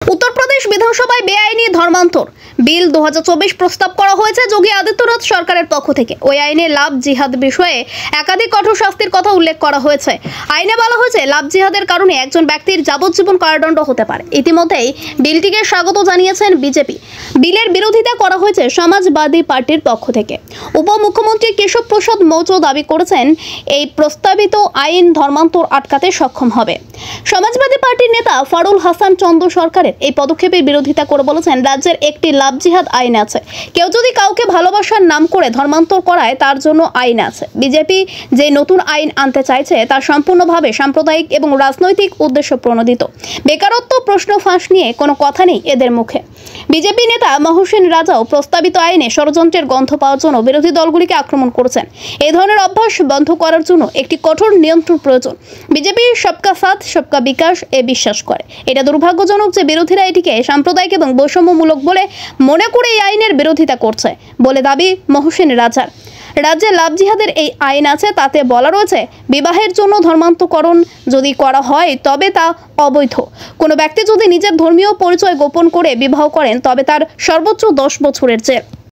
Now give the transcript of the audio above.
উত্তরপ্রদেশ বিধানসভায় বেআইনি ধর্মান্তর বিল 2024 প্রস্তাব করা হয়েছে যোগী আদিত্যনাথ সরকারের পক্ষ থেকে। ওই আইনে লাভ জিহাদ বিষয়ে একাধিক কঠোর শাস্তির কথা উল্লেখ করা হয়েছে। আইনে বলা হয়েছে লাভ জিহাদের কারণে একজন ব্যক্তির যাবজ্জীবন কারাদণ্ড হতে পারে। ইতিমধ্যেই বিলটিকে স্বাগত জানিয়েছেন বিজেপি। বিলের বিরোধিতা করা হয়েছে সমাজবাদী পার্টির পক্ষ থেকে। উপমুখ্যমন্ত্রী কেশব প্রসাদ মৌর্য দাবি করেছেন এই প্রস্তাবিত আইন ধর্মান্তর আটকাতে সক্ষম হবে। সমাজবাদী পার্টির নেতা ফারুল হাসান চন্দ্র সরকারের এই পদক্ষেপের বিরোধিতা করে বলেছেন, রাজ্যের একটি লাভ জিহাদ আইন আছে। কেউ যদি কাউকে ভালোবাসার নাম করে ধর্মান্তর করায় তার জন্য আইন আছে। বিজেপি যে নতুন আইন আনতে চাইছে তা সম্পূর্ণভাবে সাম্প্রদায়িক এবং রাজনৈতিক উদ্দেশ্য প্রণোদিত। বেকারত্ব প্রশ্ন ফাঁস নিয়ে কোনো কথা নেই এদের মুখে। বিজেপি নেতা মহসিন রাজাও প্রস্তাবিত আইনে ষড়যন্ত্রের গন্ধ পাওয়ার জন্য বিরোধী দলগুলিকে আক্রমণ করেছেন। এই ধরনের অভ্যাস বন্ধ করার জন্য একটি কঠোর নিয়ন্ত্রণ প্রয়োজন। বিজেপি সবকা সাথ সবকা বিকাশ এ বিশ্বাস করে। এটা দুর্ভাগ্যজনক যে বিরোধীরা এটিকে সাম্প্রদায়িক এবং বৈষম্যমূলক বলে মনে করে এই আইনের বিরোধিতা করছে বলে দাবি মহসিন রাজার। রাজ্যে লাভ জিহাদের এই আইন আছে, তাতে বলা রয়েছে বিবাহের জন্য ধর্মান্তকরণ যদি করা হয় তবে তা অবৈধ। কোনো ব্যক্তি যদি নিজের ধর্মীয় পরিচয় গোপন করে বিবাহ করেন তবে তার সর্বোচ্চ 10 বছরের জেল।